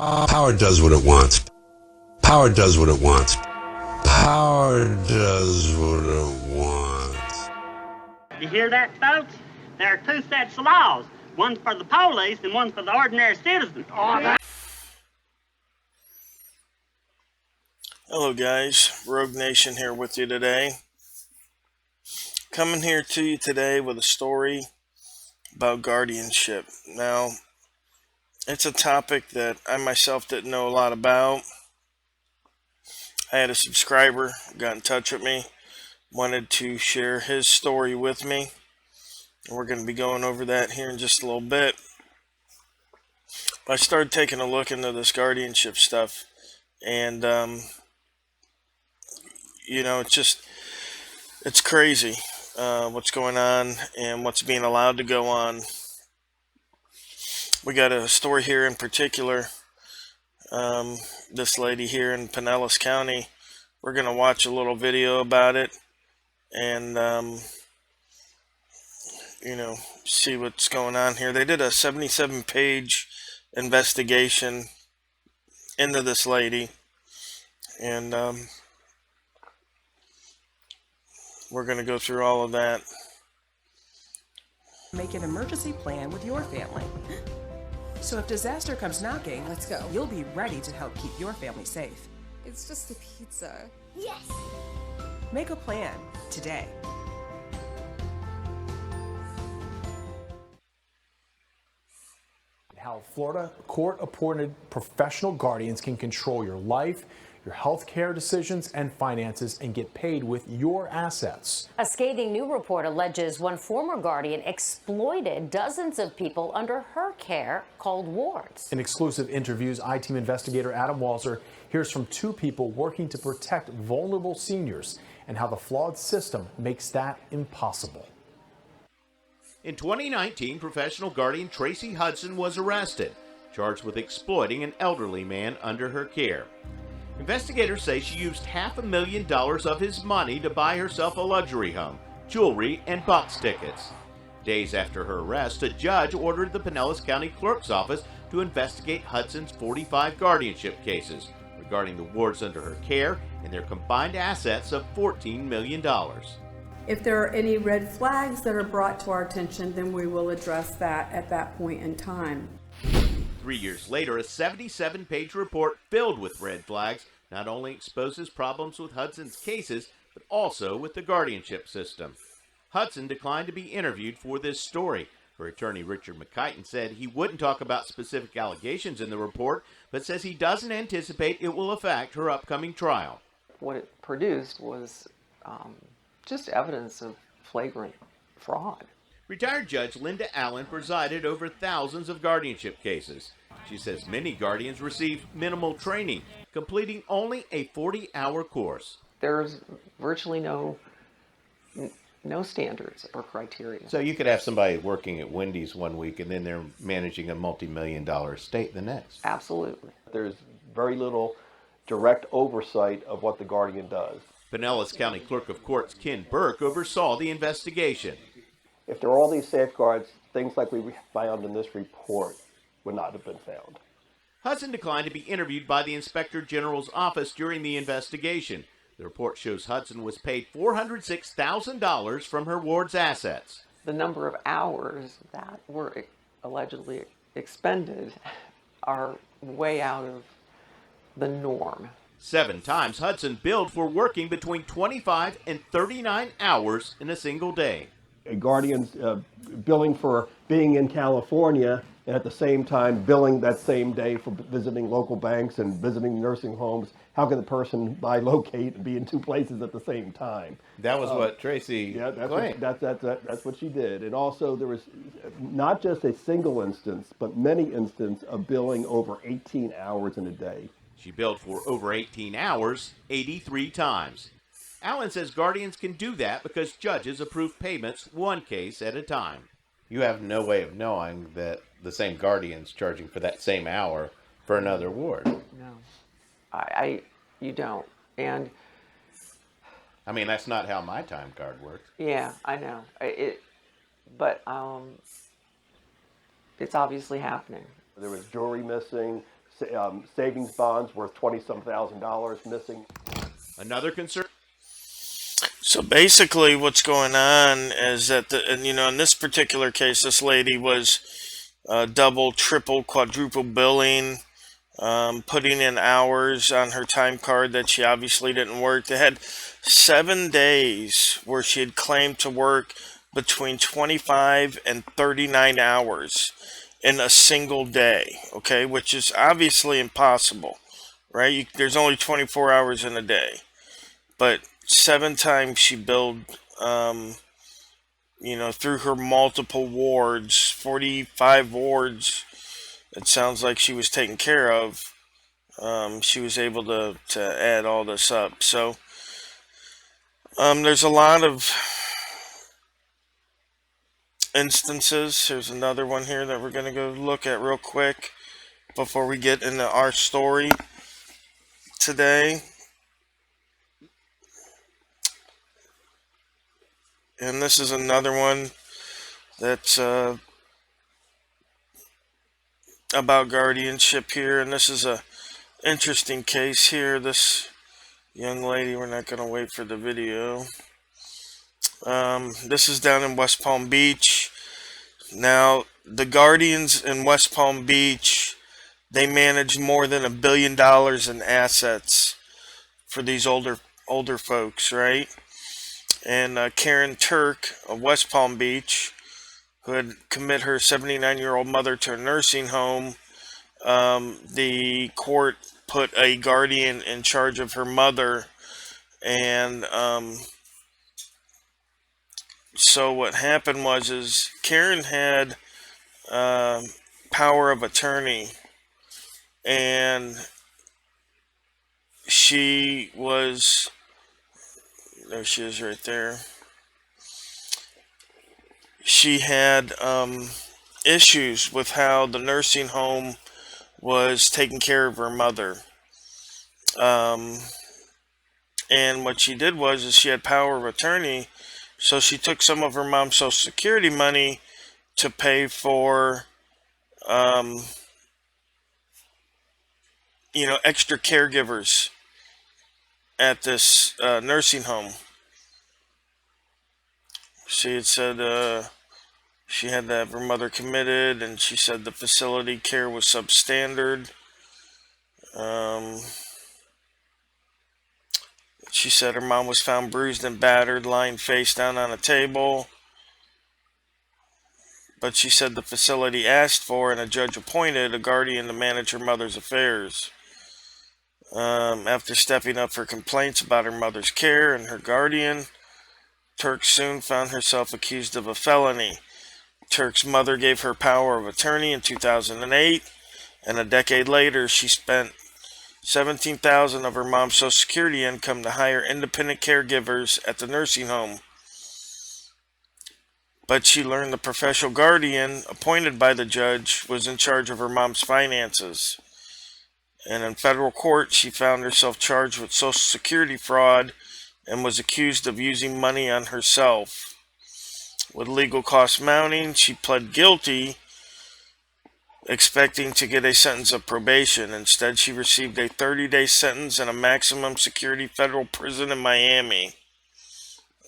Power does what it wants. Power does what it wants. Power does what it wants. You hear that, folks? There are two sets of laws. One for the police and one for the ordinary citizen. Hello guys, Rogue Nation here with you today. Coming here to you today with a story about guardianship. Now, it's a topic that I myself didn't know a lot about. I had a subscriber got in touch with me, wanted to share his story with me. And we're going to be going over that here in just a little bit. But I started taking a look into this guardianship stuff, and it's crazy what's going on and what's being allowed to go on. We got a story here in particular. This lady here in Pinellas County. We're going to watch a little video about it and, see what's going on here. They did a 77-page investigation into this lady, and we're going to go through all of that. Make an emergency plan with your family. So if disaster comes knocking, let's go. You'll be ready to help keep your family safe. It's just a pizza. Yes! Make a plan today. How Florida court-appointed professional guardians can control your life, your health care decisions, and finances, and get paid with your assets. A scathing new report alleges one former guardian exploited dozens of people under her care, called wards. In exclusive interviews, I-Team investigator Adam Walzer hears from two people working to protect vulnerable seniors and how the flawed system makes that impossible. In 2019, professional guardian Tracy Hudson was arrested, charged with exploiting an elderly man under her care. Investigators say she used $500,000 of his money to buy herself a luxury home, jewelry, and box tickets. Days after her arrest, a judge ordered the Pinellas County Clerk's Office to investigate Hudson's 45 guardianship cases regarding the wards under her care and their combined assets of $14 million. If there are any red flags that are brought to our attention, then we will address that at that point in time. 3 years later, a 77-page report filled with red flags not only exposes problems with Hudson's cases, but also with the guardianship system. Hudson declined to be interviewed for this story. Her attorney, Richard McKighton, said he wouldn't talk about specific allegations in the report, but says he doesn't anticipate it will affect her upcoming trial. What it produced was just evidence of flagrant fraud. Retired Judge Linda Allen presided over thousands of guardianship cases. She says many guardians receive minimal training, completing only a 40-hour course. There's virtually no standards or criteria. So you could have somebody working at Wendy's one week and then they're managing a multi-million-dollar estate the next. Absolutely. There's very little direct oversight of what the guardian does. Pinellas County Clerk of Courts Ken Burke oversaw the investigation. If there are all these safeguards, things like we found in this report would not have been found. Hudson declined to be interviewed by the Inspector General's office during the investigation. The report shows Hudson was paid $406,000 from her ward's assets. The number of hours that were allegedly expended are way out of the norm. 7 times Hudson billed for working between 25 and 39 hours in a single day. A guardian's billing for being in California and at the same time billing that same day for visiting local banks and visiting nursing homes. How can the person bilocate and be in two places at the same time? That was what Tracy claimed. That's what she did. And also there was not just a single instance, but many instances of billing over 18 hours in a day. She billed for over 18 hours, 83 times. Allen says guardians can do that because judges approve payments one case at a time. You have no way of knowing that the same guardian's charging for that same hour for another ward. No, you don't. And I mean, that's not how my time card works. Yeah, I know. But it's obviously happening. There was jewelry missing, savings bonds worth $20-some thousand missing. Another concern. So basically, what's going on is that in this particular case, this lady was double, triple, quadruple billing, putting in hours on her time card that she obviously didn't work. They had 7 days where she had claimed to work between 25 and 39 hours in a single day, okay, which is obviously impossible, right? There's only 24 hours in a day, but 7 times she billed, through her multiple wards, 45 wards. It sounds like she was taken care of. She was able to add all this up. So there's a lot of instances. There's another one here that we're going to go look at real quick before we get into our story today. And this is another one that's about guardianship here. And this is a interesting case here. This young lady, we're not going to wait for the video. This is down in West Palm Beach. Now, the Guardians in West Palm Beach, they manage more than $1 billion in assets for these older folks, right? And Karen Turk of West Palm Beach, who had committed her 79-year-old mother to a nursing home, the court put a guardian in charge of her mother, and so what happened was Karen had power of attorney, and she was, there she is right there. She had issues with how the nursing home was taking care of her mother. And what she did was she had power of attorney, so she took some of her mom's Social Security money to pay for extra caregivers at this nursing home. She had said she had to have her mother committed, and she said the facility care was substandard. She said her mom was found bruised and battered, lying face down on a table. But she said the facility asked for, and a judge appointed, a guardian to manage her mother's affairs. After stepping up for complaints about her mother's care and her guardian, Turk soon found herself accused of a felony. Turk's mother gave her power of attorney in 2008, and a decade later she spent $17,000 of her mom's Social Security income to hire independent caregivers at the nursing home. But she learned the professional guardian appointed by the judge was in charge of her mom's finances. And in federal court, she found herself charged with Social Security fraud and was accused of using money on herself. With legal costs mounting, she pled guilty, expecting to get a sentence of probation. Instead, she received a 30-day sentence in a maximum security federal prison in Miami.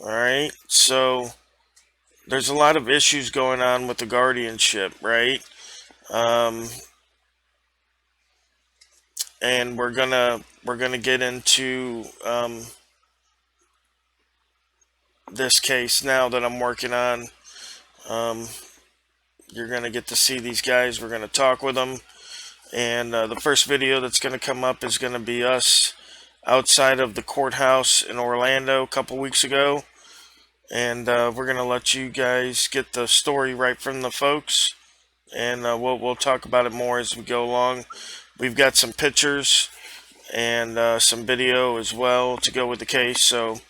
Alright, so there's a lot of issues going on with the guardianship, right? And we're gonna get into this case now that I'm working on. You're gonna get to see these guys. We're gonna talk with them, and the first video that's gonna come up is gonna be us outside of the courthouse in Orlando a couple weeks ago, and we're gonna let you guys get the story right from the folks, and we'll talk about it more as we go along. We've got some pictures and some video as well to go with the case, so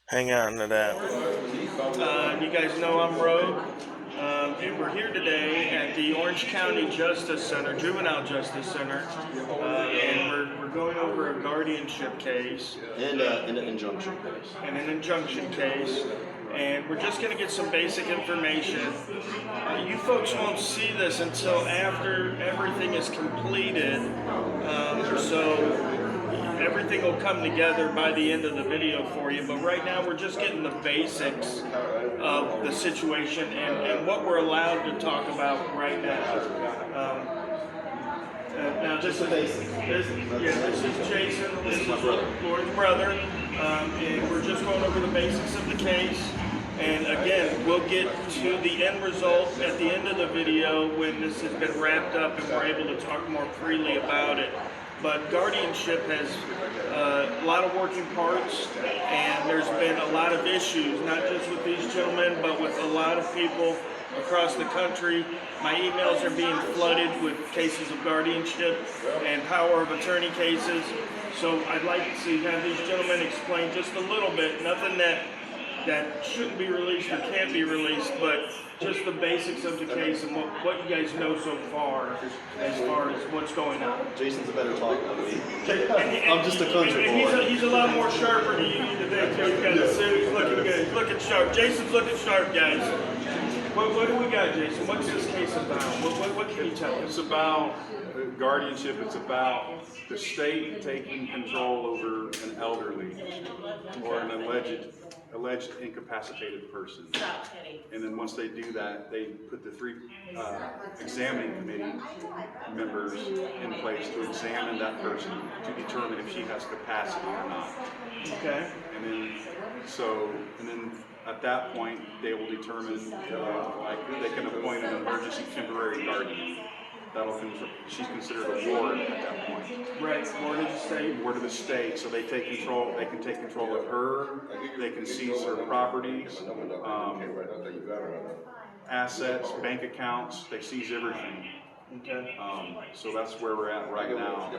hang on to that. You guys know I'm Rogue, and we're here today at the Orange County Justice Center, Juvenile Justice Center, and we're going over a guardianship case. And an injunction case. And an injunction case. and we're just going to get some basic information. You folks won't see this until after everything is completed, so everything will come together by the end of the video for you. But right now we're just getting the basics of the situation and what we're allowed to talk about right now. Now this is Jason. This is Lori's brother, and we're just going over the basics of the case. And again, we'll get to the end result at the end of the video when this has been wrapped up and we're able to talk more freely about it. But guardianship has a lot of working parts, and there's been a lot of issues, not just with these gentlemen, but with a lot of people across the country. My emails are being flooded with cases of guardianship and power of attorney cases. So I'd like to have these gentlemen explain just a little bit, nothing that shouldn't be released or can't be released, but just the basics of the case and what you guys know so far as what's going on. Jason's a better talker than me. I'm just a country boy. He's a lot more sharper than you today, too. He's got the suit, he's looking good, he's looking sharp. Jason's looking sharp, guys. What do we got, Jason? What's this case about? What can you tell us? It's about guardianship. It's about the state taking control over an elderly or an alleged incapacitated person. And then once they do that, they put the 3 examining committee members in place to examine that person to determine if she has capacity or not. Okay. And then at that point, they will determine they can appoint an emergency temporary guardian. She's considered a ward at that point. Right, ward of the state. Ward of the state. So they take control. They can take control of her. They can seize her properties, assets, bank accounts. They seize everything. Okay. So that's where we're at right now.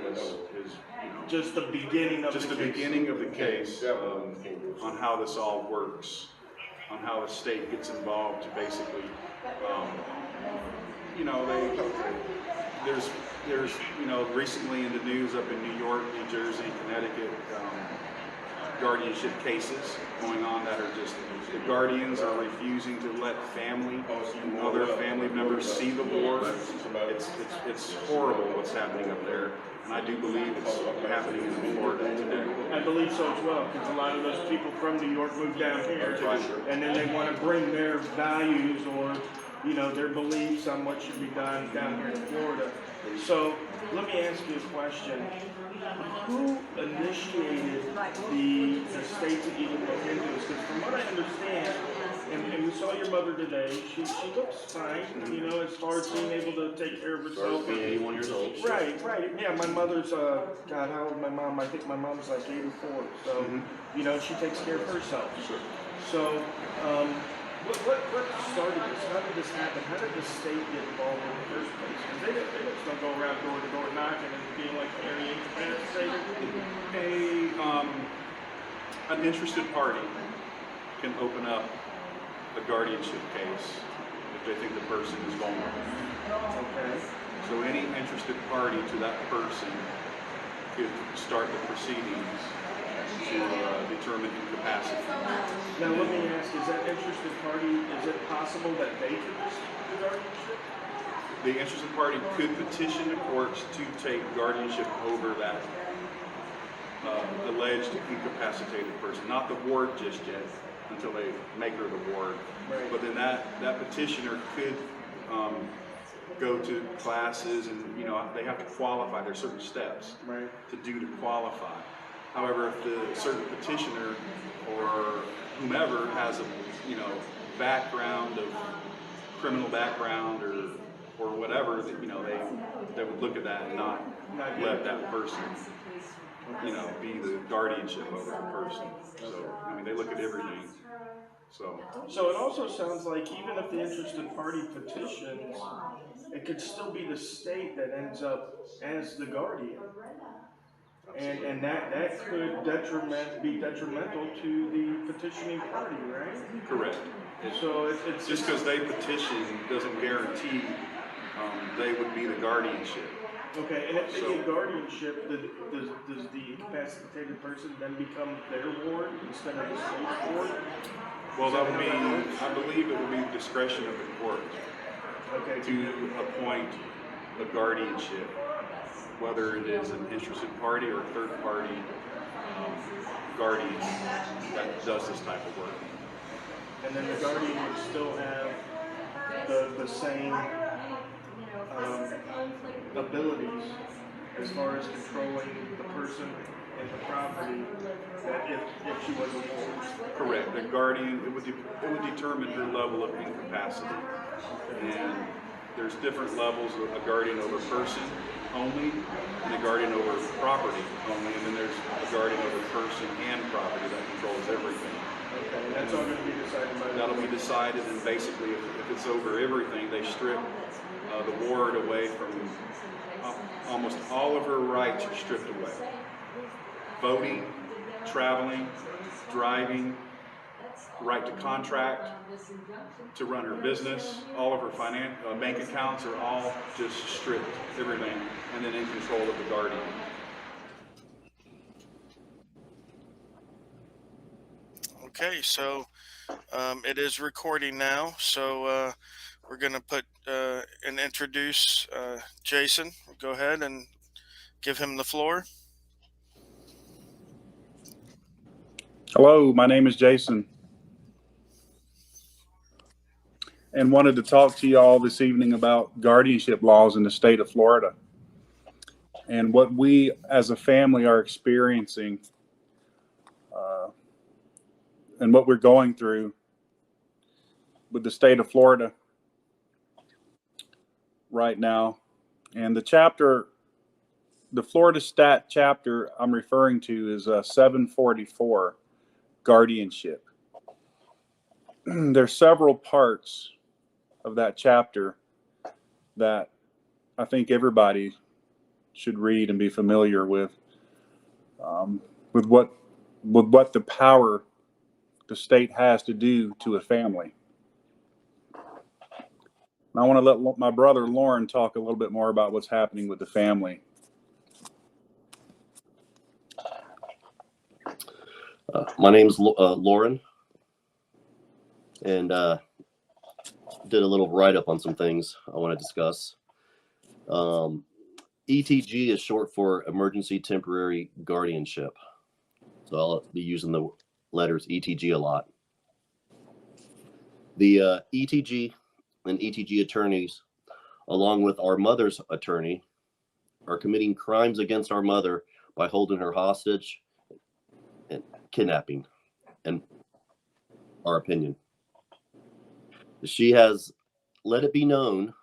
Is just the beginning of the beginning of the case on how this all works, on how the state gets involved to basically. There's recently in the news up in New York, New Jersey, Connecticut, guardianship cases going on that are just, the guardians are refusing to let other family members see the ward. It's horrible what's happening up there, and I do believe it's happening in Florida today. I believe so as well, because a lot of those people from New York moved down here, and then they want to bring their values or their beliefs on what should be done down here in Florida. So let me ask you a question. Who initiated the state to even look into this? Because from what I understand, and we saw your mother today, she looks fine, as far as being able to take care of herself. 81 years old. Right. Yeah, my mother's, God, how old is my mom? I think my mom's like 84. So, she takes care of herself. Sure. So, what started this? How did this happen? How did the state get involved in the first place? Because they just don't go around door to door knocking and being like very incapacitated. An interested party can open up a guardianship case if they think the person is vulnerable. Okay. So any interested party to that person could start the proceedings to determine incapacity. Now let me ask, is that interested party, is it possible that they could receive guardianship? The interested party could petition the courts to take guardianship over that alleged incapacitated person. Not the ward just yet, until they make her the ward. Right. But then that petitioner could go to classes and, they have to qualify. There's certain steps to qualify. However, if the certain petitioner or whomever has a background of criminal background or whatever, they would look at that and not let that person be the guardianship over the person. So they look at everything. So it also sounds like even if the interested party petitions, it could still be the state that ends up as the guardian. And that could be detrimental to the petitioning party, right? Correct. So it's just because they petition doesn't guarantee they would be the guardianship. Okay, and if they get guardianship, does the incapacitated person then become their ward instead of the state's ward? Well, that would be, I believe it would be the discretion of the court to appoint a guardianship, whether it is an interested party or a third party guardian that does this type of work. And then the guardian would still have the same abilities as far as controlling the person and the property that if she was a ward. Correct. The guardian, it would determine her level of incapacity. And there's different levels of a guardian over person only, and a guardian over property only, and then there's a guardian over person and property that controls everything. Okay, and that's all going to be decided by the That'll be decided, and basically, if it's over everything, they strip the ward away from almost all of her rights are stripped away. Voting, traveling, driving, right to contract, to run her business, all of her bank accounts are all just stripped, everything, and then in control of the guardian. Okay, so it is recording now, so we're going to put and introduce Jason. Go ahead and give him the floor. Hello, my name is Jason, and wanted to talk to you all this evening about guardianship laws in the state of Florida and what we as a family are experiencing and what we're going through with the state of Florida right now. And the Florida stat chapter I'm referring to is 744, guardianship. There's several parts of that chapter that I think everybody should read and be familiar with what the power the state has to do to a family. And I want to let my brother Lauren talk a little bit more about what's happening with the family. My name's Lauren, and did a little write-up on some things I want to discuss. ETG is short for Emergency Temporary Guardianship. So I'll be using the letters ETG a lot. The ETG and ETG attorneys, along with our mother's attorney, are committing crimes against our mother by holding her hostage and kidnapping, in our opinion. She has let it be known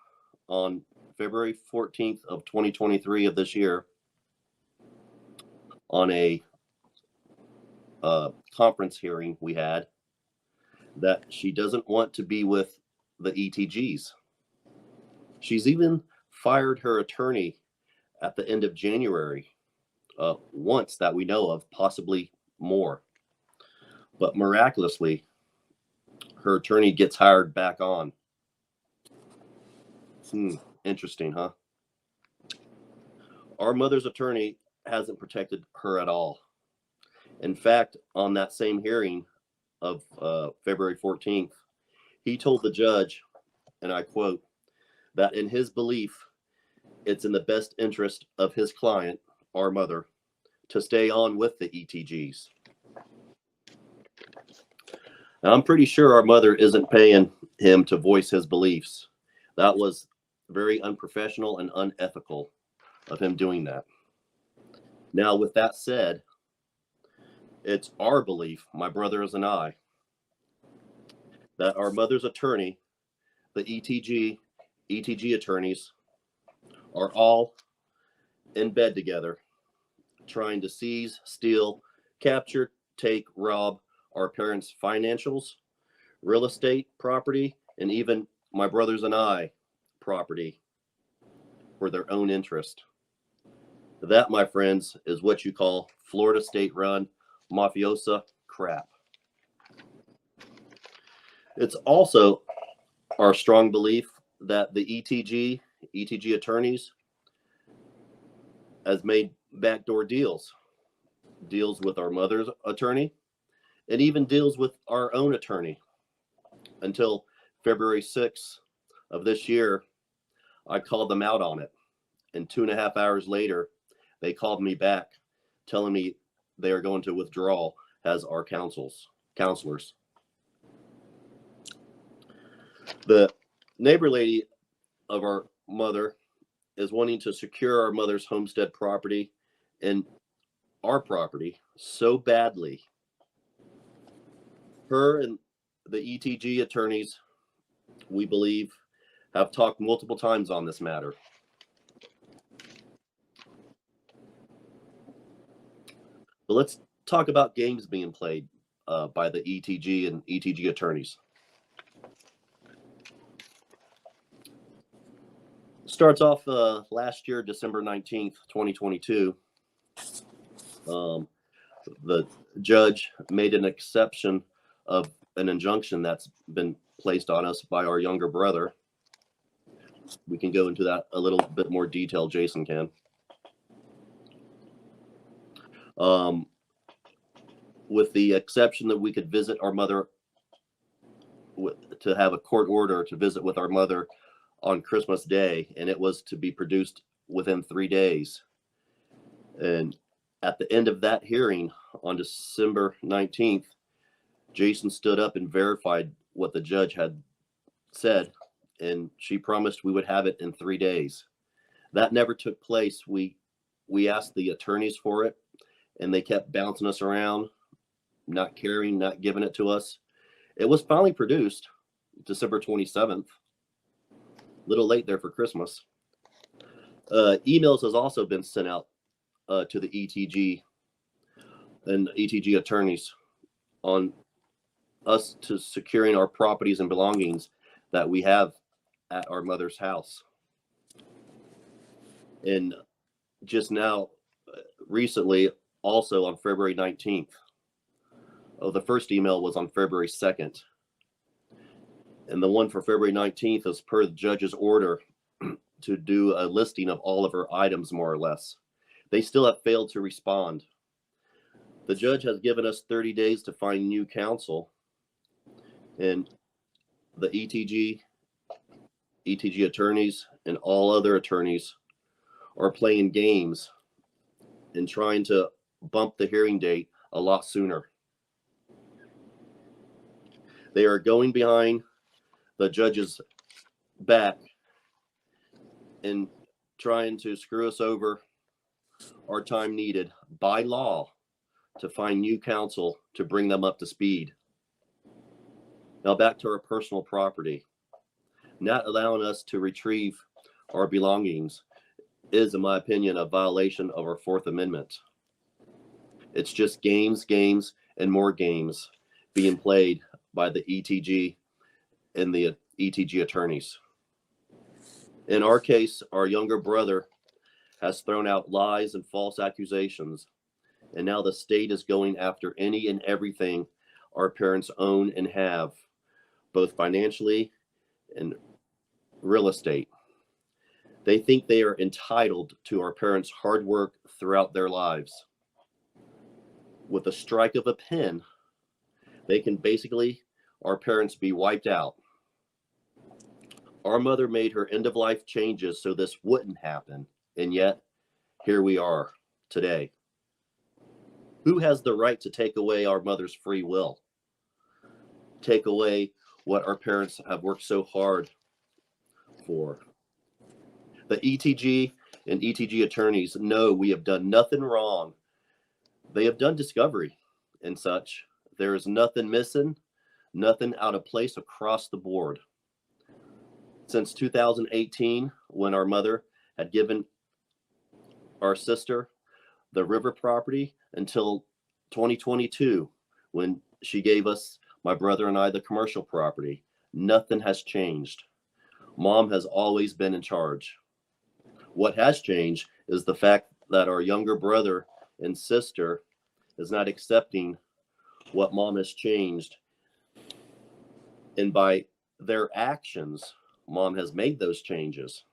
on February 14th of 2023 of this year on a conference hearing we had that she doesn't want to be with the ETGs. She's even fired her attorney at the end of January, once that we know of, possibly more. But miraculously, her attorney gets hired back on. Interesting, huh? Our mother's attorney hasn't protected her at all. In fact, on that same hearing of February 14th, he told the judge, and I quote, that in his belief, it's in the best interest of his client, our mother, to stay on with the ETGs. Now, I'm pretty sure our mother isn't paying him to voice his beliefs. That was very unprofessional and unethical of him doing that. Now, with that said, it's our belief, my brothers and I, that our mother's attorney, the ETG attorneys, are all in bed together, trying to seize, steal, capture, take, rob our parents' financials, real estate, property, and even my brothers and I property for their own interest. That, my friends, is what you call Florida state-run mafiosa crap. It's also our strong belief that the ETG attorneys has made backdoor deals with our mother's attorney, and even deals with our own attorney. Until February 6th of this year, I called them out on it. And 2.5 hours later, they called me back telling me they are going to withdraw as our counselors. The neighbor lady of our mother is wanting to secure our mother's homestead property and our property so badly. Her and the ETG attorneys, we believe, have talked multiple times on this matter. But let's talk about games being played by the ETG and ETG attorneys. Starts off last year, December 19th, 2022. The judge made an exception of an injunction that's been placed on us by our younger brother. We can go into that a little bit more detail, Jason can. With the exception that we could visit our mother, to have a court order to visit with our mother on Christmas Day, and it was to be produced within 3 days. And at the end of that hearing on December 19th, Jason stood up and verified what the judge had said, and she promised we would have it in 3 days. That never took place. We asked the attorneys for it, and they kept bouncing us around, not caring, not giving it to us. It was finally produced December 27th. A little late there for Christmas. Emails has also been sent out to the ETG and ETG attorneys on us to securing our properties and belongings that we have at our mother's house. And just now, recently, also on February 19th. The first email was on February 2nd. And the one for February 19th is per the judge's order to do a listing of all of her items, more or less. They still have failed to respond. The judge has given us 30 days to find new counsel, and the ETG attorneys, and all other attorneys are playing games and trying to bump the hearing date a lot sooner. They are going behind the judge's back and trying to screw us over our time needed by law to find new counsel to bring them up to speed. Now back to our personal property. Not allowing us to retrieve our belongings is, in my opinion, a violation of our Fourth Amendment. It's just games, and more games being played by the ETG and the ETG attorneys. In our case, our younger brother has thrown out lies and false accusations, and now the state is going after any and everything our parents own and have, both financially and real estate. They think they are entitled to our parents' hard work throughout their lives. With a strike of a pen, they can basically, our parents, be wiped out. Our mother made her end-of-life changes so this wouldn't happen, and yet, here we are today. Who has the right to take away our mother's free will? Take away what our parents have worked so hard for? The ETG and ETG attorneys know we have done nothing wrong. They have done discovery and such. There is nothing missing, nothing out of place across the board. Since 2018, when our mother had given our sister the river property, until 2022, when she gave us, my brother and I, the commercial property, nothing has changed. Mom has always been in charge. What has changed is the fact that our younger brother and sister is not accepting what Mom has changed. And by their actions, Mom has made those changes.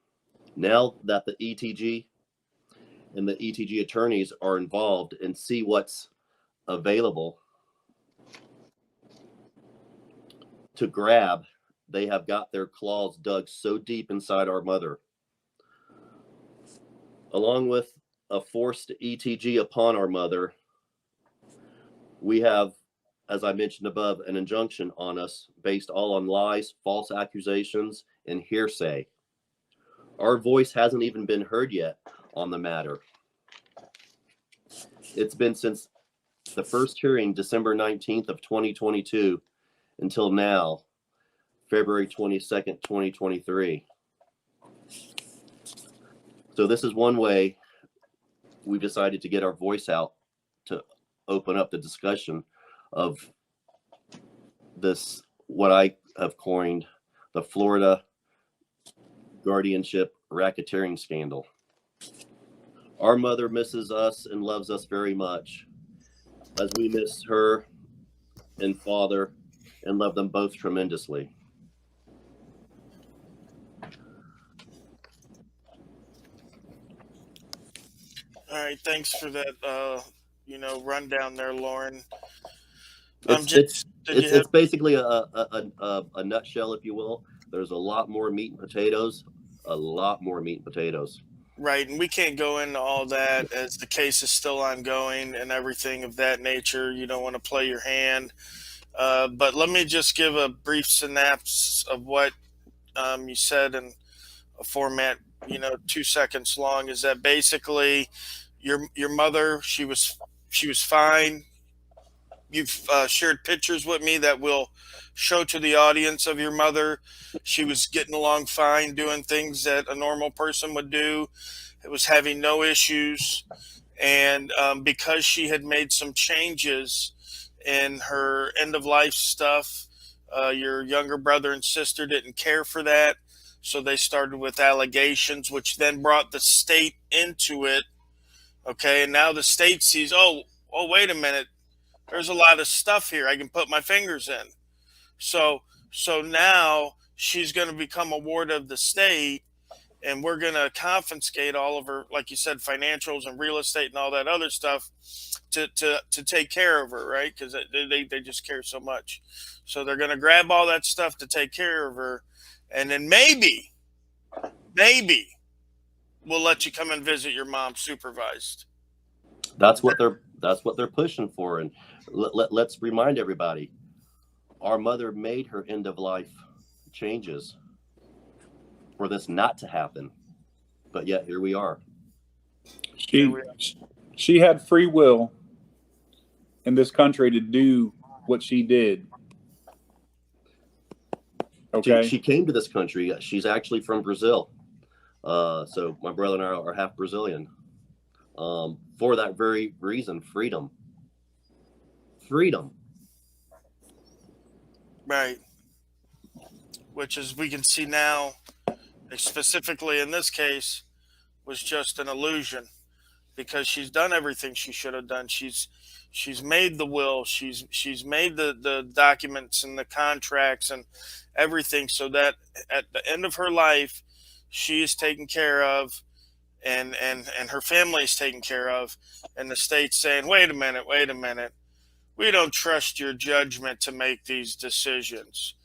Now that the ETG and the ETG attorneys are involved and see what's available to grab, they have got their claws dug so deep inside our mother. Along with a forced ETG upon our mother, we have, as I mentioned above, an injunction on us based all on lies, false accusations, and hearsay. Our voice hasn't even been heard yet on the matter. It's been since the first hearing, December 19th of 2022, until now, February 22nd, 2023. So this is one way we decided to get our voice out to open up the discussion of this, what I have coined the Florida guardianship racketeering scandal. Our mother misses us and loves us very much, as we miss her and father and love them both tremendously. All right, thanks for that, rundown there, Lauren. It's basically a nutshell, if you will. There's a lot more meat and potatoes, Right, and we can't go into all that as the case is still ongoing and everything of that nature. You don't want to play your hand. But let me just give a brief synopsis of what you said in a format, 2 seconds long, is that basically your mother, she was fine. You've shared pictures with me that will show to the audience of your mother. She was getting along fine, doing things that a normal person would do. It was having no issues. And because she had made some changes in her end of life stuff, your younger brother and sister didn't care for that. So they started with allegations, which then brought the state into it. Okay. And now the state sees, oh, wait a minute. There's a lot of stuff here I can put my fingers in. So now she's going to become a ward of the state, and we're going to confiscate all of her, like you said, financials and real estate and all that other stuff to take care of her, right? Because they just care so much. So they're going to grab all that stuff to take care of her, and then maybe we'll let you come and visit your mom supervised. That's what they're pushing for. And let's remind everybody, our mother made her end of life changes for this not to happen, but yet here we are. She had free will in this country to do what she did. Okay. She came to this country. She's actually from Brazil. So my brother and I are half Brazilian. For that very reason, freedom. Right. Which, as we can see now, specifically in this case, was just an illusion, because she's done everything she should have done. She's made the will. She's made the documents and the contracts and everything, so that at the end of her life, she is taken care of, and her family is taken care of, and the state's saying, wait a minute, we don't trust your judgment to make these decisions.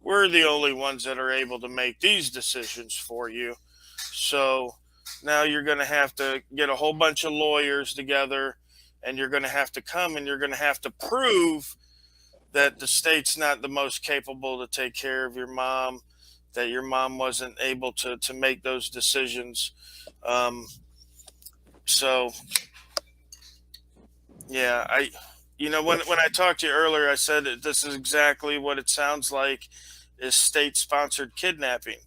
We're the only ones that are able to make these decisions for you. So now you're going to have to get a whole bunch of lawyers together, and you're going to have to come and you're going to have to prove that the state's not the most capable to take care of your mom, that your mom wasn't able to make those decisions. So yeah, when I talked to you earlier, I said that this is exactly what it sounds like, is state-sponsored kidnapping.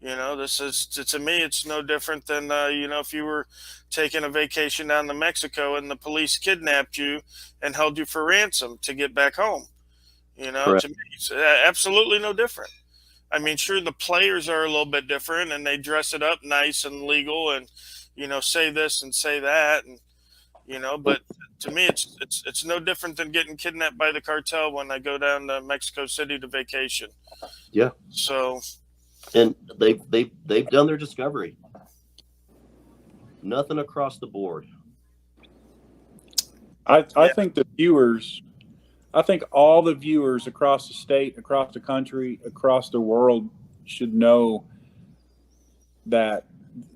This is, to me, it's no different than, if you were taking a vacation down to Mexico and the police kidnapped you and held you for ransom to get back home. To me, it's absolutely no different. I mean, sure, the players are a little bit different, and they dress it up nice and legal and, say this and say that. And, but to me, it's no different than getting kidnapped by the cartel when I go down to Mexico City to vacation. Yeah. So. And they've done their discovery. Nothing across the board. I think the viewers, I think all the viewers across the state, across the country, across the world should know that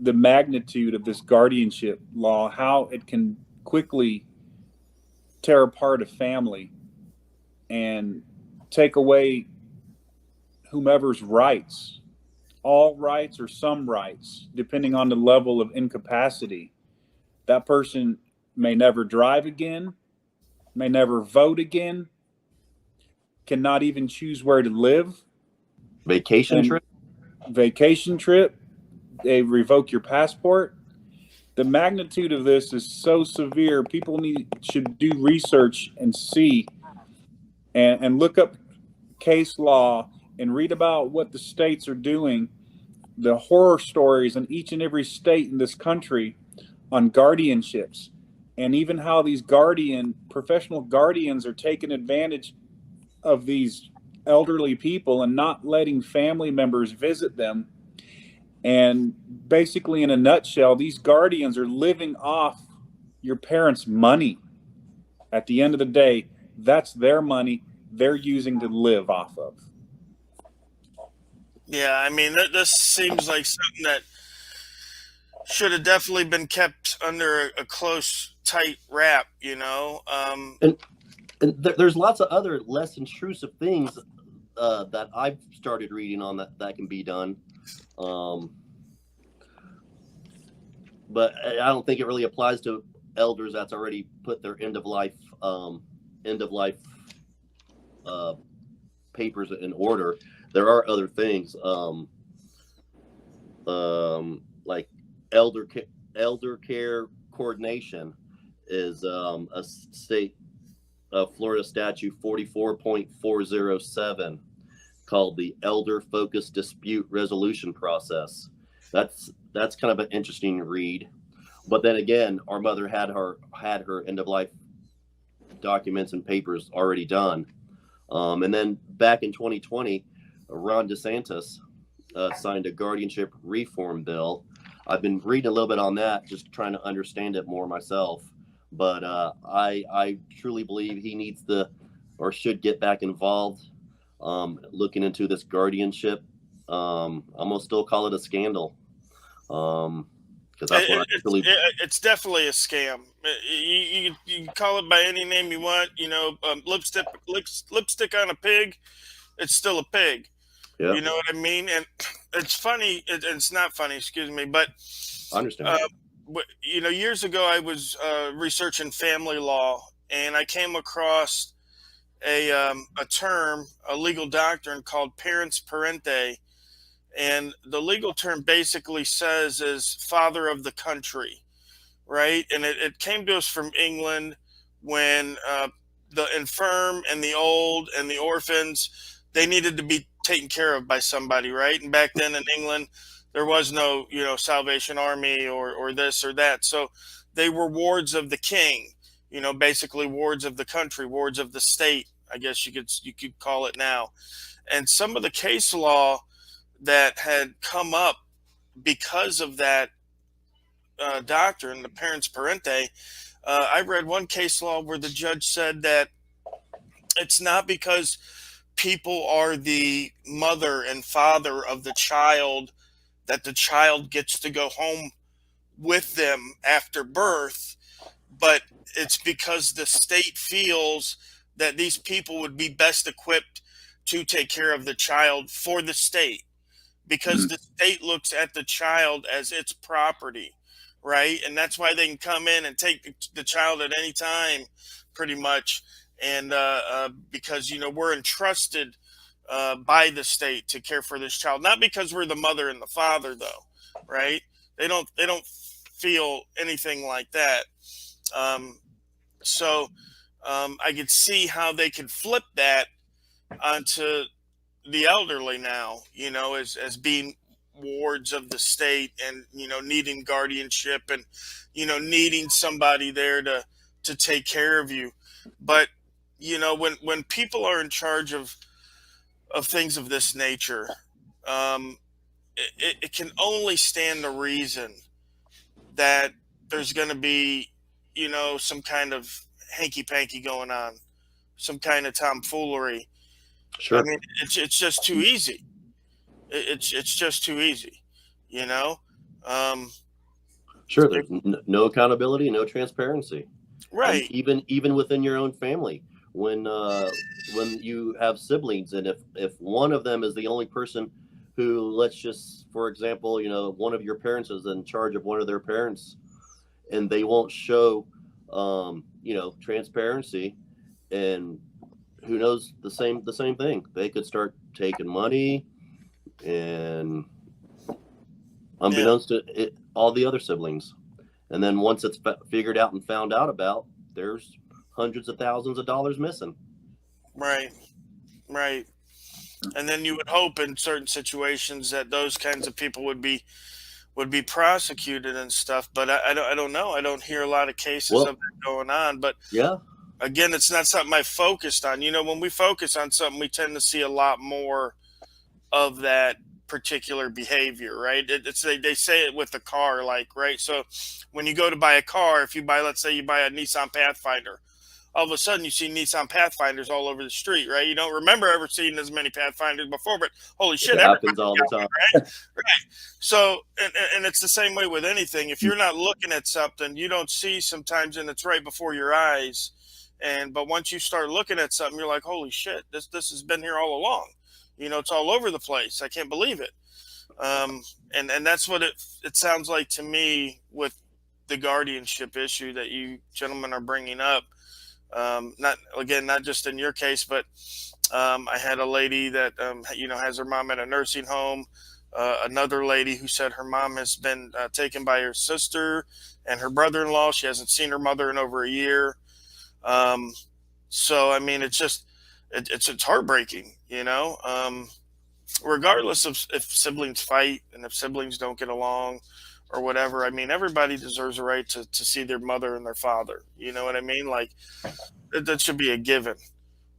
the magnitude of this guardianship law, how it can quickly tear apart a family and take away whomever's rights, all rights or some rights, depending on the level of incapacity. That person may never drive again, may never vote again, cannot even choose where to live. Vacation trip? Vacation trip. They revoke your passport. The magnitude of this is so severe. People should do research and see and look up case law and read about what the states are doing, the horror stories in each and every state in this country on guardianships, and even how these professional guardians are taking advantage of these elderly people and not letting family members visit them. And basically, in a nutshell, these guardians are living off your parents' money. At the end of the day, that's their money they're using to live off of. Yeah, I mean, this seems like something that should have definitely been kept under a close, tight wrap, you know? And there's lots of other less intrusive things that I've started reading on that can be done. But I don't think it really applies to elders that's already put their end of life papers in order. There are other things like elder care coordination is a state Florida statute 44.407 called the Elder Focused Dispute Resolution Process. That's kind of an interesting read. But then again, our mother had her end of life documents and papers already done. And then back in 2020, Ron DeSantis signed a guardianship reform bill. I've been reading a little bit on that, just trying to understand it more myself. But I truly believe he needs or should get back involved, looking into this guardianship. I'm gonna still call it a scandal, because that's what it's definitely a scam. You can call it by any name you want. You know, lipstick on a pig. It's still a pig. Yep. You know what I mean? And it's funny. It's not funny. Excuse me, but I understand. You know, years ago I was researching family law, and I came across a term, a legal doctrine called parens parente, and the legal term basically says is father of the country, right? And it came to us from England when the infirm and the old and the orphans, they needed to be taken care of by somebody, right? And back then in England, there was no, you know, Salvation Army or this or that. So they were wards of the king, you know, basically wards of the country, wards of the state, I guess you could call it now. And some of the case law that had come up because of that doctrine, the parens parente, I read one case law where the judge said that it's not because people are the mother and father of the child that the child gets to go home with them after birth, but it's because the state feels that these people would be best equipped to take care of the child for the state, because the state looks at the child as its property, right? And that's why they can come in and take the child at any time, pretty much. And because, you know, we're entrusted by the state to care for this child, not because we're the mother and the father, though, right? They don't feel anything like that. So I could see how they could flip that onto the elderly now, you know, as being wards of the state, and, you know, needing guardianship, and, you know, needing somebody there to take care of you. But, you know, when people are in charge of things of this nature, it can only stand to reason that there's going to be, you know, some kind of hanky-panky going on, some kind of tomfoolery. Sure. I mean, it's just too easy. It's just too easy, you know. Sure, there's no accountability, no transparency, Right. and even within your own family, when you have siblings, and if one of them is the only person who, let's just, for example, you know, one of your parents is in charge of one of their parents, and they won't show, you know, transparency, and who knows, the same thing. They could start taking money, and unbeknownst to all the other siblings. And then once it's figured out and found out about, there's hundreds of thousands of dollars missing. Right. And then you would hope in certain situations that those kinds of people would be prosecuted and stuff. But I don't know. I don't hear a lot of cases of that going on. But yeah, again, it's not something I focused on. You know, when we focus on something, we tend to see a lot more of that particular behavior, right? They say it with the car, like, right? So when you go to buy a car, if you buy, let's say you buy a Nissan Pathfinder, all of a sudden you see Nissan Pathfinders all over the street, right? You don't remember ever seeing as many Pathfinders before, but holy shit, it happens all the time, right? Right. So, and it's the same way with anything. If you're not looking at something, you don't see sometimes, and it's right before your eyes. But once you start looking at something, you're like, holy shit, this has been here all along. You know, it's all over the place. I can't believe it. And that's what it sounds like to me with the guardianship issue that you gentlemen are bringing up. Not just in your case, but I had a lady that, you know, has her mom at a nursing home. Another lady who said her mom has been taken by her sister and her brother-in-law. She hasn't seen her mother in over a year. So, I mean, it's just, it's heartbreaking, you know, regardless of if siblings fight and if siblings don't get along or whatever. I mean, everybody deserves a right to see their mother and their father. You know what I mean? Like, that should be a given.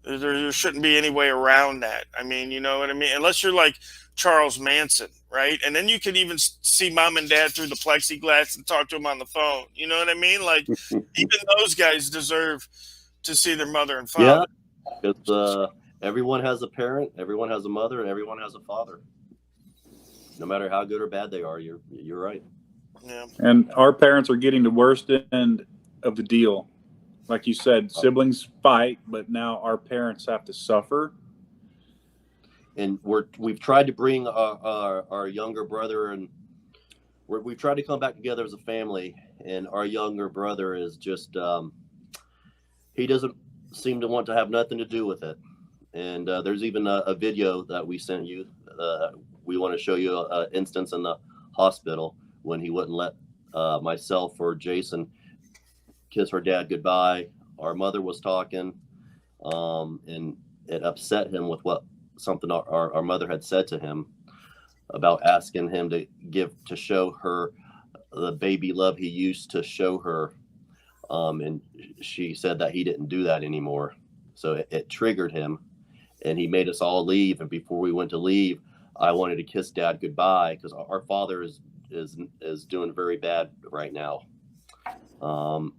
There shouldn't be any way around that. I mean, you know what I mean? Unless you're like Charles Manson, right? And then you could even see mom and dad through the plexiglass and talk to them on the phone. You know what I mean? Like, even those guys deserve to see their mother and father. Yeah, because everyone has a parent, everyone has a mother, and everyone has a father. No matter how good or bad they are, you're right. Yeah. And our parents are getting the worst end of the deal. Like you said, siblings fight, but now our parents have to suffer. And we've tried to bring our younger brother, and we've tried to come back together as a family. And our younger brother is just, he doesn't seem to want to have nothing to do with it. And there's even a video that we sent you. We want to show you an instance in the hospital when he wouldn't let myself or Jason kiss her dad goodbye. Our mother was talking, and it upset him with something our mother had said to him about asking him to show her the baby love he used to show her. And she said that he didn't do that anymore. So it triggered him, and he made us all leave. And before we went to leave, I wanted to kiss Dad goodbye because our father is doing very bad right now.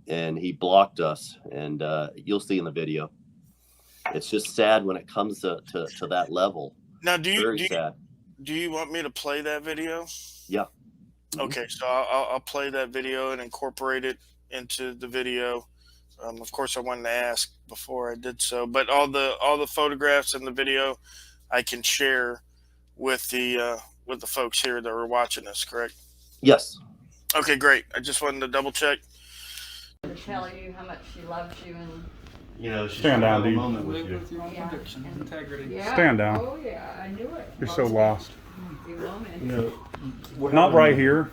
And he blocked us, and you'll see in the video. It's just sad when it comes to that level. Now, do sad. Do you want me to play that video? Yeah. Okay, so I'll play that video and incorporate it into the video. Of course, I wanted to ask before I did so, but all the photographs in the video I can share with the folks here that are watching this. Correct? Yes. Okay, great. I just wanted to double check. Tell you how much she loves you, and you know, she's stand down, dude. live with your own conviction, integrity. Yeah. Stand down. Oh yeah, I knew it. You're so lost. No. Not right here.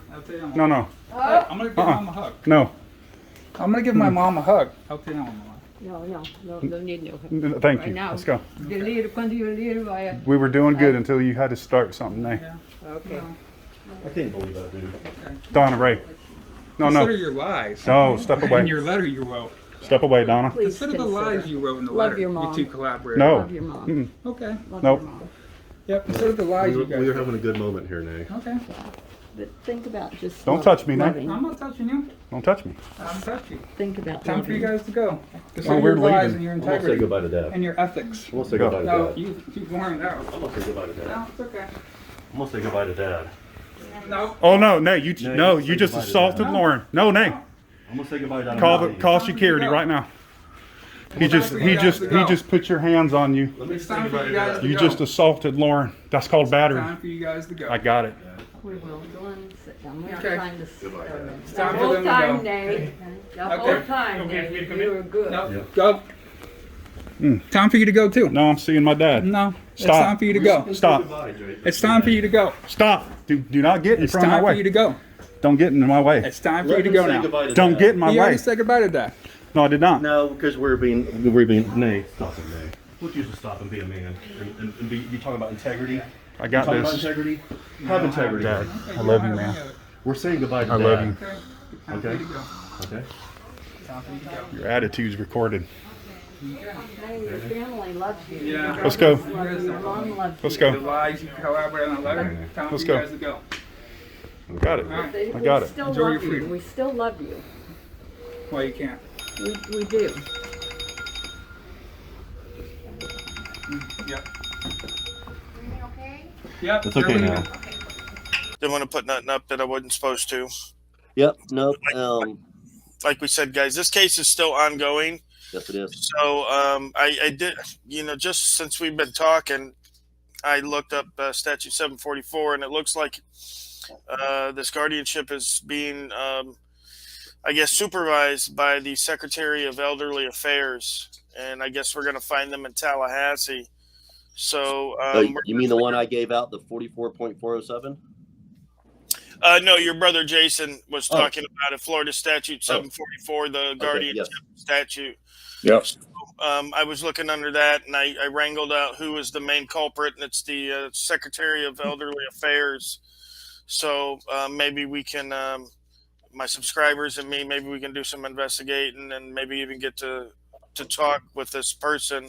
No, no. I'm gonna give mom a hug. No. I'm gonna give my mom a hug. I'll tell you mom. No need no. Thank Right you. now. Let's go. Okay. We were doing good until you had to start something, eh? I can't believe that, dude. Donna Ray. No, Consider no. your lies. No, step away. And your letter you wrote. Step away, Donna. Consider the lies you wrote in the Love letter. your mom. You two collaborated. No. Love your mom. Mm-mm. Okay. Love Nope. your mom. Yep. Consider the lies you guys We're wrote. having a good moment here, Nay. Okay. But think about just. Don't touch me, Nick. I'm not touching you. Don't touch me. I'm touching you. Think about. Time for you guys to go. To Oh, save we're your lives leaving. and your I'm gonna say integrity goodbye to Dad. and your ethics. I'm gonna say goodbye to No, Dad. you warned out. I'm gonna say goodbye to Dad. No, it's okay. I'm gonna say goodbye to Dad. No. Oh no, Nate, you No, you say just goodbye to assaulted Dad. Lauren. No, Nate. I'm gonna say goodbye to Dad. Call security right now. He just put your hands on you. Let me It's say time for goodbye to you guys Dad. to You go. just assaulted Lauren. That's called battery. Time for you guys to go. I got it. We will go and sit down. We're not Okay. trying to. It's The time for whole them to time, go. Nate. The Okay. whole time, Okay, for me to Nate. come You in? were good. No, go. Time for you to go too. No, I'm seeing my dad. No, it's Stop. time for you to go. Stop. It's time for you to go. Stop. Do not get in It's front of my time way. for you to go. Don't get in my way. It's time for you to go now. Don't get in my You way. already said goodbye to Dad. No, I did not. No, because we're being Nate. Stop it, Nate. Would you just stop and be a man and be talking about integrity? I got talking this. about integrity. Have integrity, Dad. I love you, man. We're saying goodbye to I Dad. love you. Time for Okay. you to go. Okay. Time for you to go. Your attitude's recorded. Hey, your family loves you. Yeah. Your Let's go. brothers love you. Your mom loves Let's you. go. The lies you collaborate on a letter. Time Let's for you go. guys to go. Got it. Alright. I got We it. still Enjoy your love you. freedom. We still love you. Well, you can't. We do. Yep. Yep. It's okay you're now. leaving. Didn't want to put nothing up that I wasn't supposed to. Yep. No. Like we said, guys, this case is still ongoing. Yes, it is. So I did, just since we've been talking, I looked up Statute 744, and it looks like this guardianship is being, I guess, supervised by the Secretary of Elderly Affairs, and I guess we're going to find them in Tallahassee. So You mean the one I gave out, the 44.407? no, your brother Jason was talking about it. Florida Statute 744, the guardianship statute. Yep. I was looking under that, and I wrangled out who was the main culprit, and it's the Secretary of Elderly Affairs. So maybe we can, my subscribers and me, maybe we can do some investigating and maybe even get to talk with this person.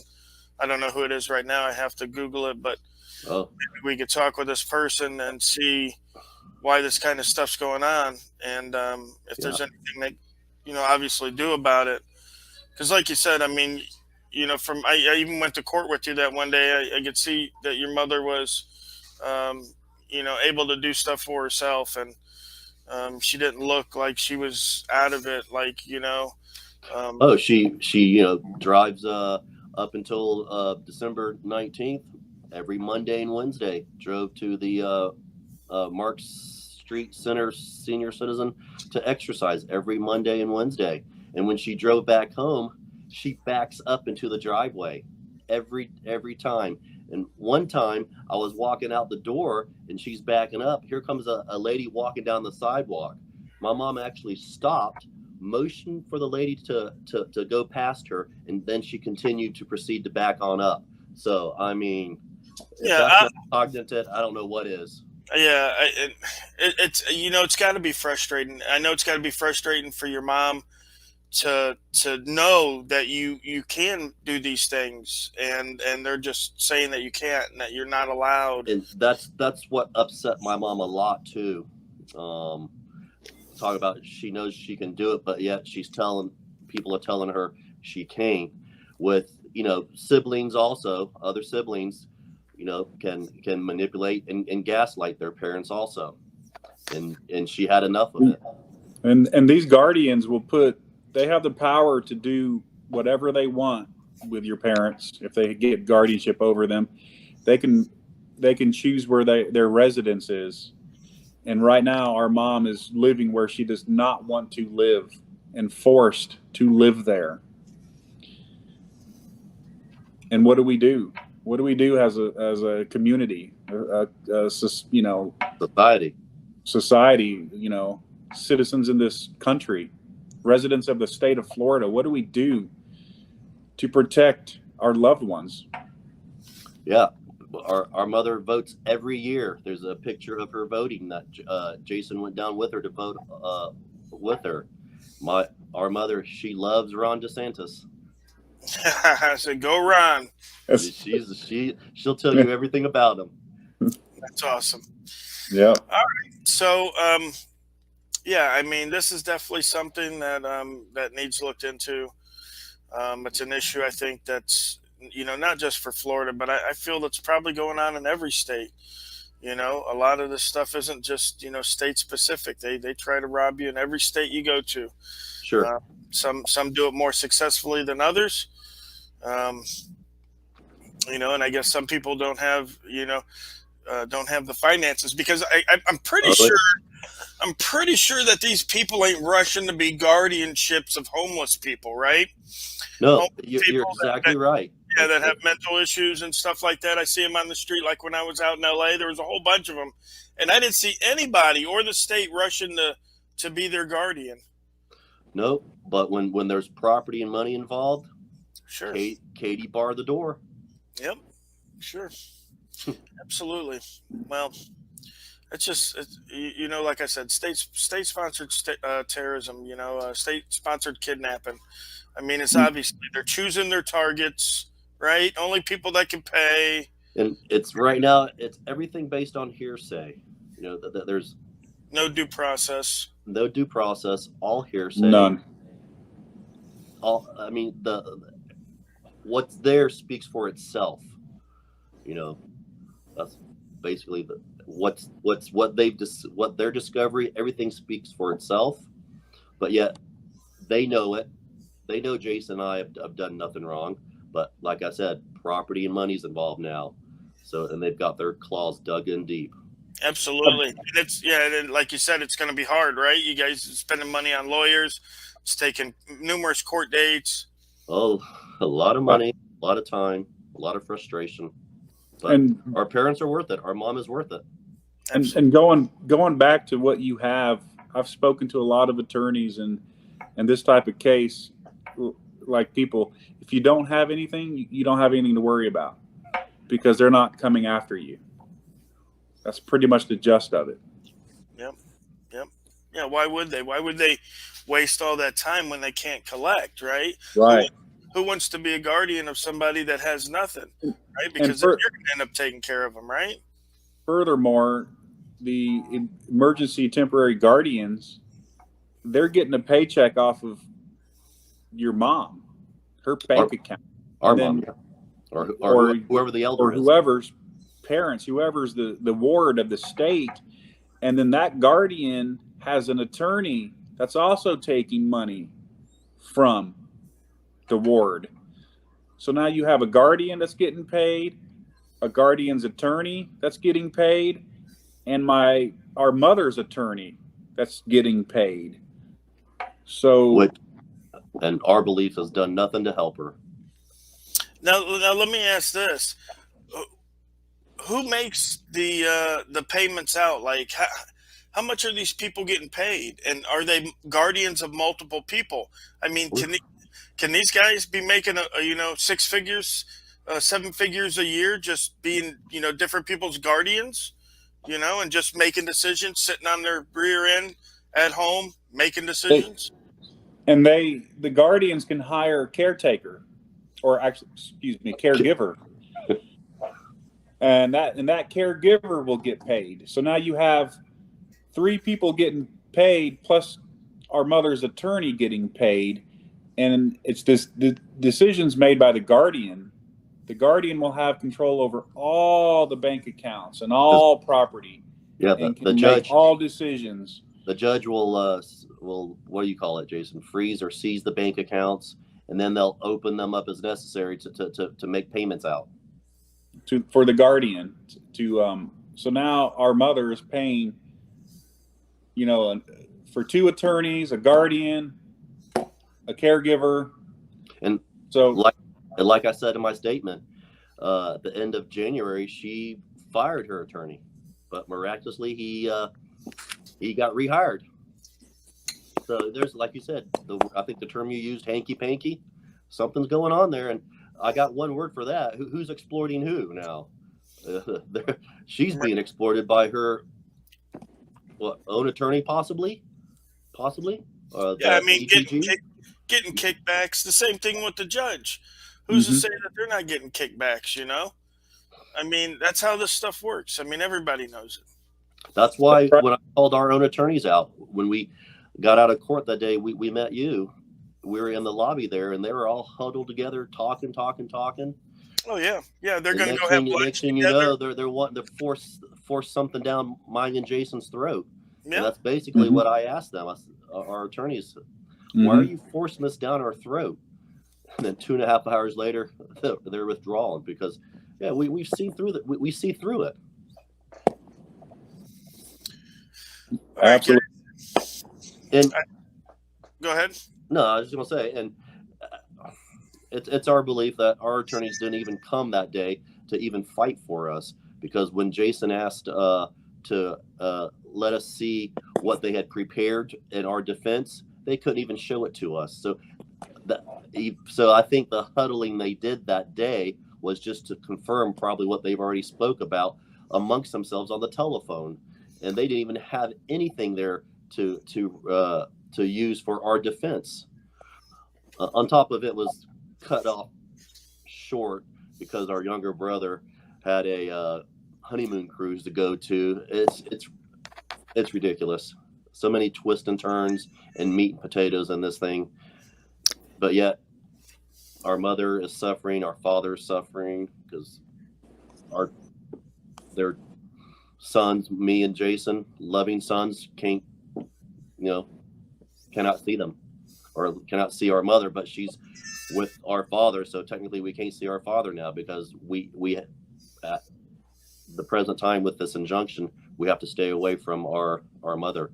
I don't know who it is right now. I have to Google it, but maybe we could talk with this person and see why this kind of stuff's going on, and if there's anything they, obviously do about it. Because, like you said, I mean, I even went to court with you that one day. I could see that your mother was, able to do stuff for herself, and she didn't look like she was out of it. Like, She drives up until December 19th. Every Monday and Wednesday, drove to the Mark Street Center Senior Citizen to exercise every Monday and Wednesday. And when she drove back home, she backs up into the driveway every time. And one time I was walking out the door and she's backing up. Here comes a lady walking down the sidewalk. My mom actually stopped, motioned for the lady to go past her, and then she continued to proceed to back on up. So, I mean, if that's not cognitive, I don't know what is. Yeah, it's got to be frustrating. I know it's got to be frustrating for your mom to know that you can do these things, and they're just saying that you can't and that you're not allowed. And that's what upset my mom a lot too. Talk about she knows she can do it, but yet people are telling her she can't. With siblings also, other siblings, can manipulate and gaslight their parents also, and she had enough of it. And these guardians they have the power to do whatever they want with your parents. If they get guardianship over them, they can choose where their residence is. And right now, our mom is living where she does not want to live and forced to live there. And what do we do? What do we do as a community, society, citizens in this country, residents of the state of Florida? What do we do to protect our loved ones? Yeah, our mother votes every year. There's a picture of her voting that Jason went down with her to vote with her. Our mother, she loves Ron DeSantis. I said, go Ron. She'll tell you everything about him. That's awesome. Yeah. All right. So, yeah, I mean, this is definitely something that that needs looked into. It's an issue I think that's not just for Florida, but I feel that's probably going on in every state. A lot of this stuff isn't just state specific. They try to rob you in every state you go to. Sure. Uh, some do it more successfully than others. Um, and I guess some people don't have the finances because I'm pretty Oh, sure that these people ain't rushing to be guardianships of homeless people, right? no, Homeless you're people exactly right. that have mental issues and stuff like that. I see them on the street. Like when I was out in LA, there was a whole bunch of them, and I didn't see anybody or the state rushing to be their guardian. No, but when there's property and money involved, Sure. Katie barred the door. Yep, sure, absolutely. Well, it's just like I said, state sponsored terrorism. State sponsored kidnapping. I mean, it's obviously they're choosing their targets, right? Only people that can pay. And it's right now, it's everything based on hearsay. There's No due process. no due process, all hearsay. None. I mean, what's there speaks for itself. That's basically what their discovery. Everything speaks for itself, but yet they know it. They know Jason and I have done nothing wrong. But like I said, property and money's involved now. And they've got their claws dug in deep. Absolutely. And like you said, it's going to be hard, right? You guys are spending money on lawyers. It's taking numerous court dates. Oh, a lot of money, a lot of time, a lot of frustration. But our parents are worth it. Our mom is worth it. And going back to what you have, I've spoken to a lot of attorneys and this type of case, like people, if you don't have anything, you don't have anything to worry about because they're not coming after you. That's pretty much the gist of it. Yep. Yeah. Why would they? Why would they waste all that time when they can't collect? Right. Right. Who wants to be a guardian of somebody that has nothing? Right. Because you're going to end up taking care of them. Right. Furthermore, the emergency temporary guardians, they're getting a paycheck off of your mom, her bank account. Our mom, or whoever the elder or whoever's parents, whoever's the ward of the state, and then that guardian has an attorney that's also taking money from the ward. So now you have a guardian that's getting paid, a guardian's attorney that's getting paid, and our mother's attorney that's getting paid. So, and our belief has done nothing to help her. Now let me ask this: who makes the payments out? Like, how much are these people getting paid, and are they guardians of multiple people? I mean, can these guys be making a 6 figures, 7 figures a year, just being different people's guardians, and just making decisions, sitting on their rear end at home making decisions? And the guardians can hire a caretaker, or actually, caregiver. And that caregiver will get paid. So now you have 3 people getting paid plus our mother's attorney getting paid, and it's the decisions made by the guardian. The guardian will have control over all the bank accounts and all property. Yeah, and the judge make all decisions. The judge will what do you call it, Jason? Freeze or seize the bank accounts, and then they'll open them up as necessary to make payments out. For the guardian so now our mother is paying for 2 attorneys, a guardian, a caregiver, and so like I said in my statement, at the end of January she fired her attorney, but miraculously he got rehired. So there's, like you said, I think the term you used, hanky panky, something's going on there, and I got one word for that. Who's exploiting who now? She's being exploited by her own attorney, possibly. Yeah, I mean, getting kickbacks. The same thing with the judge. Who's to say that they're not getting kickbacks? I mean, that's how this stuff works. I mean, everybody knows it. That's why when I called our own attorneys out, when we got out of court that day, we met you. We were in the lobby there, and they were all huddled together, talking. Oh yeah, yeah. They're And going to go have lunch next thing together. you know, they're wanting to force something down mine and Jason's throat. Yeah. And that's basically what I asked them. Our attorneys, why are you forcing this down our throat? And then 2.5 hours later, they're withdrawing because, yeah, we've seen through that. We see through it. Absolutely. And go ahead. No, I was just gonna say, and it's our belief that our attorneys didn't even come that day to even fight for us, because when Jason asked to let us see what they had prepared in our defense, they couldn't even show it to us. So I think the huddling they did that day was just to confirm probably what they've already spoke about amongst themselves on the telephone, and they didn't even have anything there to use for our defense. On top of it was cut off short because our younger brother had a honeymoon cruise to go to. It's ridiculous. So many twists and turns and meat and potatoes in this thing. But yet our mother is suffering, our father is suffering because their sons, me and Jason, loving sons, cannot see them or cannot see our mother, but she's with our father, so technically we can't see our father now because we at the present time with this injunction, we have to stay away from our mother.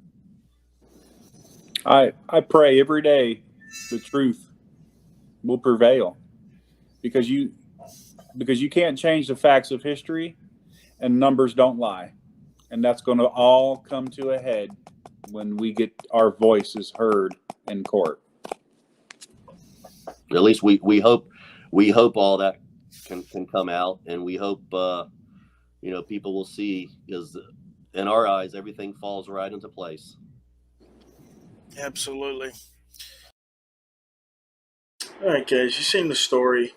I pray every day the truth will prevail, because you can't change the facts of history, and numbers don't lie, and that's going to all come to a head when we get our voices heard in court. At least we hope all that can come out, and we hope people will see, because in our eyes everything falls right into place. Absolutely. All right, guys, you've seen the story.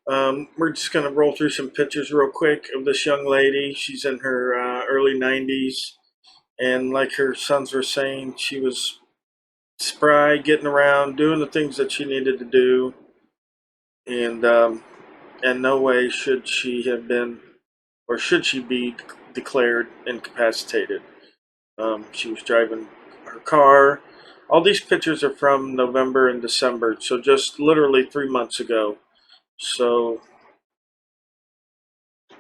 We're just going to roll through some pictures real quick of this young lady. She's in her early 90s, and like her sons were saying, she was spry, getting around, doing the things that she needed to do, and in no way should she have been, or should she be declared incapacitated. She was driving her car. All these pictures are from November and December, so just literally 3 months ago. So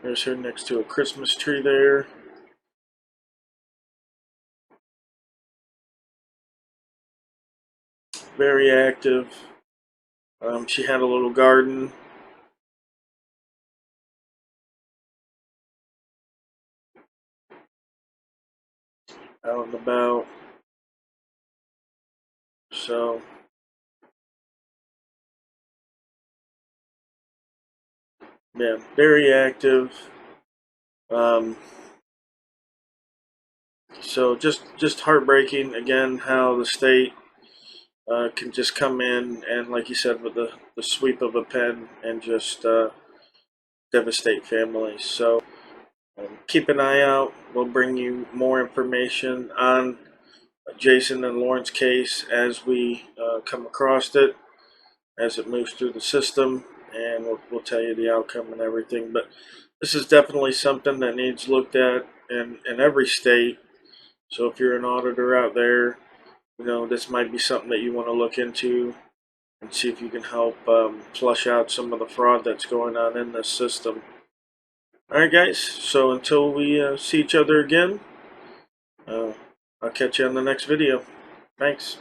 there's her next to a Christmas tree there. Very active. She had a little garden. Out and about. So yeah, very active. So just heartbreaking again how the state can just come in and, like you said, with the sweep of a pen and just devastate families. So keep an eye out. We'll bring you more information on Jason and Lauren's case as we come across it, as it moves through the system, and we'll tell you the outcome and everything. But this is definitely something that needs looked at in every state. So if you're an auditor out there, this might be something that you want to look into and see if you can help flush out some of the fraud that's going on in this system. Alright guys, so until we see each other again, I'll catch you on the next video. Thanks.